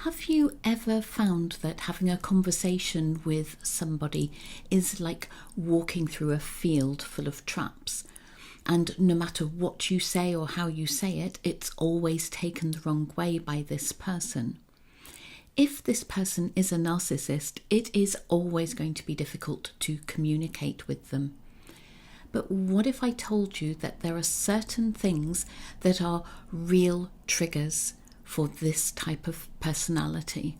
Have you ever found that having a conversation with somebody is like walking through a field full of traps? And no matter what you say or how you say it, it's always taken the wrong way by this person. If this person is a narcissist, it is always going to be difficult to communicate with them. But what if I told you that there are certain things that are real triggers for this type of personality?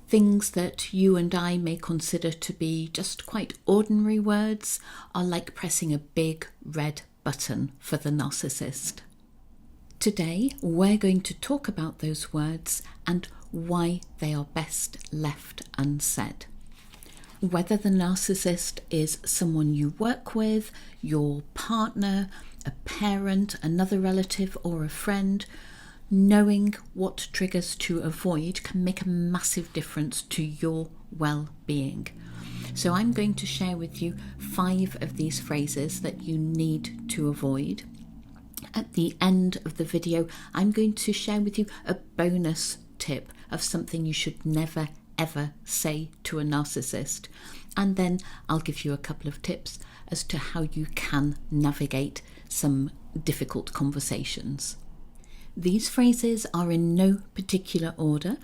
Things that you and I may consider to be just quite ordinary words are like pressing a big red button for the narcissist. Today, we're going to talk about those words and why they are best left unsaid. Whether the narcissist is someone you work with, your partner, a parent, another relative, or a friend, knowing what triggers to avoid can make a massive difference to your well-being. So I'm going to share with you 5 of these phrases that you need to avoid. At the end of the video, I'm going to share with you a bonus tip of something you should never ever say to a narcissist. And then I'll give you a couple of tips as to how you can navigate some difficult conversations. These phrases are in no particular order,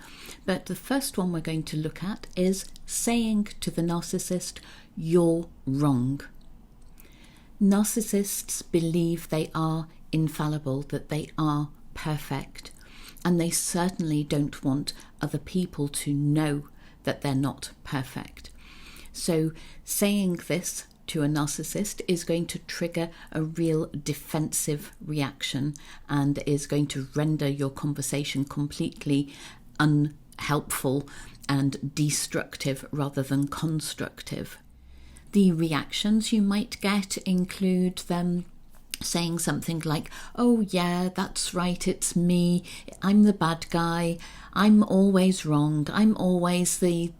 but the first one we're going to look at is saying to the narcissist, "You're wrong." Narcissists believe they are infallible, that they are perfect, and they certainly don't want other people to know that they're not perfect. So saying this to a narcissist is going to trigger a real defensive reaction and is going to render your conversation completely unhelpful and destructive rather than constructive. The reactions you might get include them saying something like, "Oh yeah, that's right, it's me, I'm the bad guy, I'm always wrong, I'm always the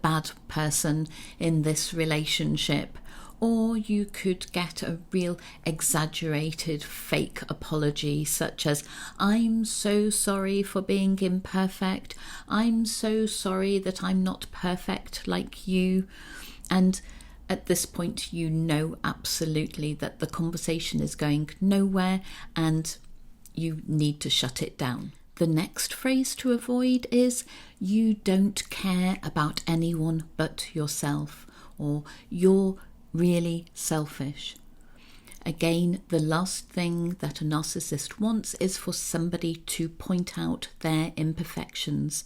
bad person in this relationship." Or you could get a real exaggerated fake apology such as, "I'm so sorry for being imperfect, I'm so sorry that I'm not perfect like you." And at this point, you know absolutely that the conversation is going nowhere and you need to shut it down. The next phrase to avoid is, "You don't care about anyone but yourself," or "You're really selfish." Again, the last thing that a narcissist wants is for somebody to point out their imperfections.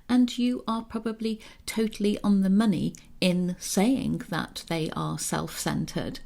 And you are probably totally on the money in saying that they are self-centered.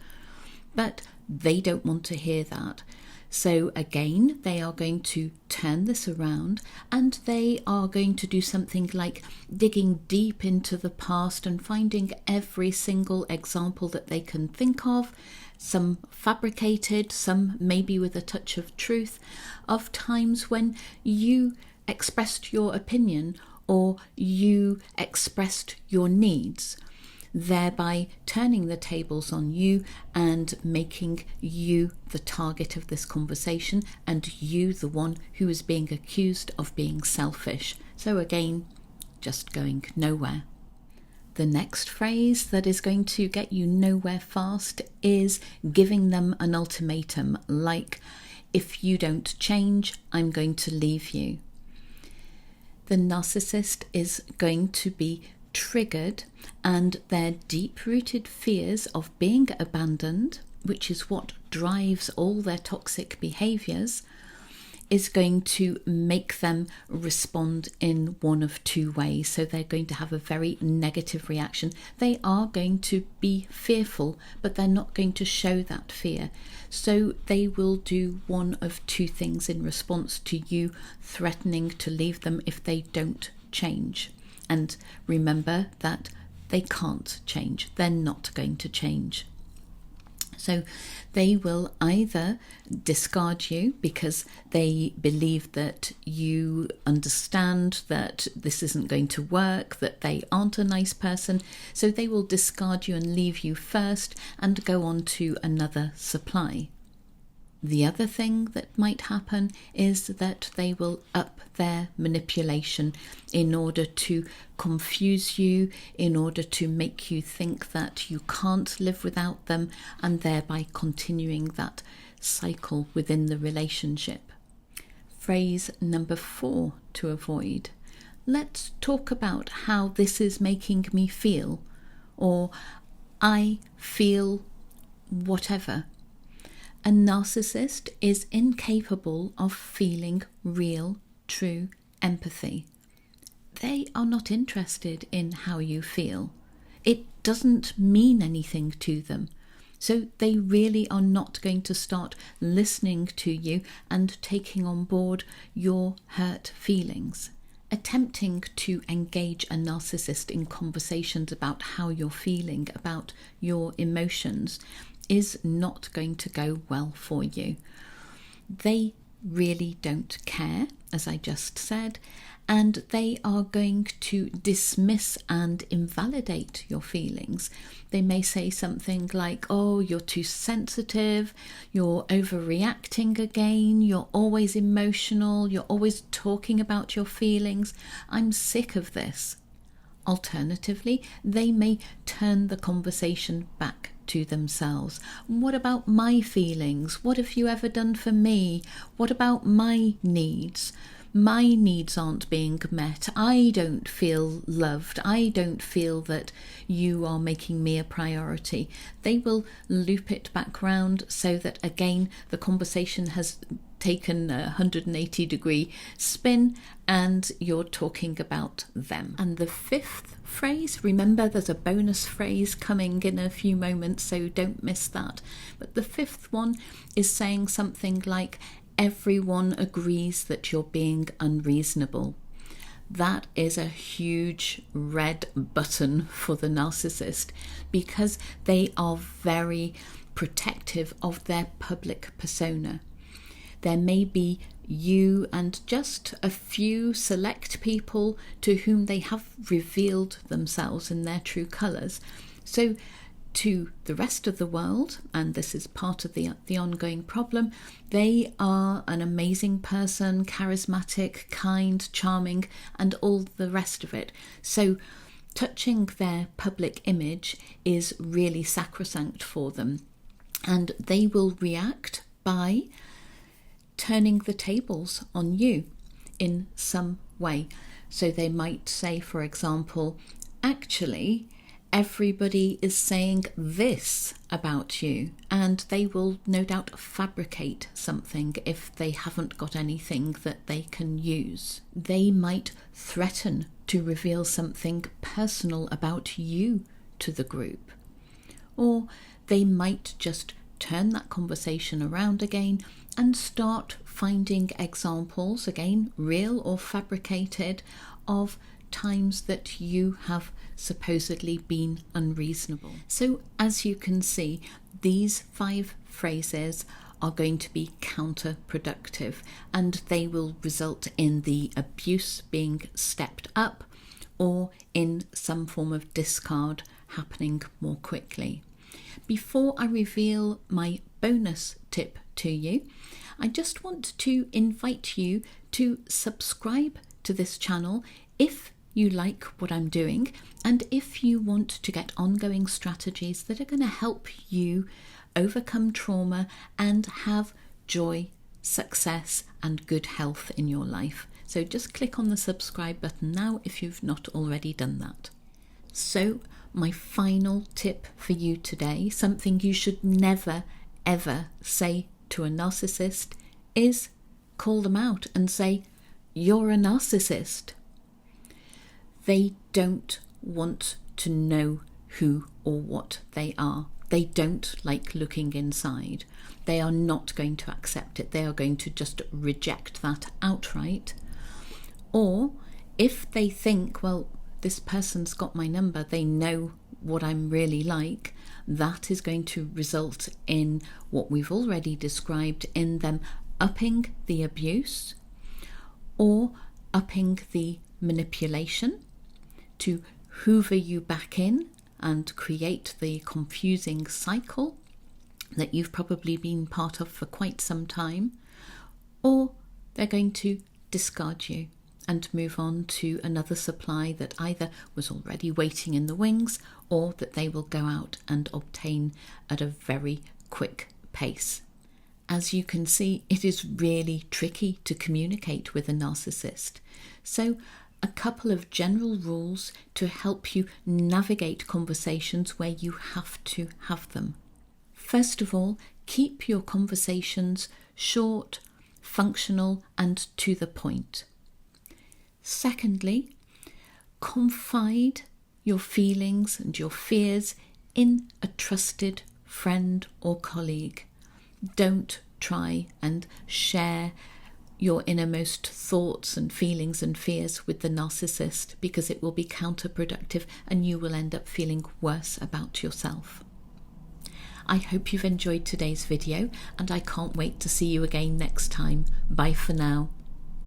But they don't want to hear that. So again, they are going to turn this around and they are going to do something like digging deep into the past and finding every single example that they can think of, some fabricated, some maybe with a touch of truth, of times when you expressed your opinion or you expressed your needs, thereby turning the tables on you and making you the target of this conversation and you the one who is being accused of being selfish. So again, just going nowhere. The next phrase that is going to get you nowhere fast is giving them an ultimatum, like, "If you don't change, I'm going to leave you." The narcissist is going to be triggered and their deep-rooted fears of being abandoned, which is what drives all their toxic behaviours, is going to make them respond in one of 2 ways. So they're going to have a very negative reaction. They are going to be fearful, but they're not going to show that fear. So they will do one of 2 things in response to you threatening to leave them if they don't change. And remember that they can't change. They're not going to change. So they will either discard you because they believe that you understand that this isn't going to work, that they aren't a nice person. So they will discard you and leave you first and go on to another supply. The other thing that might happen is that they will up their manipulation in order to confuse you, in order to make you think that you can't live without them, and thereby continuing that cycle within the relationship. Phrase number 4 to avoid. Let's talk about how this is making me feel, or I feel whatever. A narcissist is incapable of feeling real, true empathy. They are not interested in how you feel. It doesn't mean anything to them. So they really are not going to start listening to you and taking on board your hurt feelings. Attempting to engage a narcissist in conversations about how you're feeling, about your emotions, is not going to go well for you. They really don't care, as I just said, and they are going to dismiss and invalidate your feelings. They may say something like, oh, you're too sensitive, you're overreacting again, you're always emotional, you're always talking about your feelings, I'm sick of this. Alternatively, they may turn the conversation back to themselves. What about my feelings? What have you ever done for me? What about my needs? My needs aren't being met. I don't feel loved. I don't feel that you are making me a priority. They will loop it back round so that again the conversation has taken a 180-degree spin and you're talking about them. And the 5th phrase, remember there's a bonus phrase coming in a few moments, so don't miss that. But the 5th one is saying something like, everyone agrees that you're being unreasonable. That is a huge red button for the narcissist because they are very protective of their public persona. There may be you and just a few select people to whom they have revealed themselves in their true colours. So to the rest of the world, and this is part of the ongoing problem, they are an amazing person, charismatic, kind, charming, and all the rest of it. So touching their public image is really sacrosanct for them, and they will react by turning the tables on you in some way. So they might say, for example, actually, everybody is saying this about you, and they will no doubt fabricate something if they haven't got anything that they can use. They might threaten to reveal something personal about you to the group, or they might just turn that conversation around again and start finding examples, again, real or fabricated, of times that you have supposedly been unreasonable. So as you can see, these 5 phrases are going to be counterproductive, and they will result in the abuse being stepped up or in some form of discard happening more quickly. Before I reveal my bonus tip to you, I just want to invite you to subscribe to this channel if you like what I'm doing, and if you want to get ongoing strategies that are going to help you overcome trauma and have joy, success, and good health in your life. So just click on the subscribe button now if you've not already done that. So my final tip for you today, something you should never ever say to a narcissist, is call them out and say, you're a narcissist. They don't want to know who or what they are. They don't like looking inside. They are not going to accept it. They are going to just reject that outright. Or if they think, well, this person's got my number, they know what I'm really like, that is going to result in what we've already described, in them upping the abuse or upping the manipulation to hoover you back in and create the confusing cycle, that you've probably been part of for quite some time, or they're going to discard you and move on to another supply that either was already waiting in the wings or that they will go out and obtain at a very quick pace. As you can see, it is really tricky to communicate with a narcissist. So a couple of general rules to help you navigate conversations where you have to have them. First of all, keep your conversations short, functional, and to the point. Secondly, confide your feelings and your fears in a trusted friend or colleague. Don't try and share your innermost thoughts and feelings and fears with the narcissist, because it will be counterproductive and you will end up feeling worse about yourself. I hope you've enjoyed today's video, and I can't wait to see you again next time. Bye for now.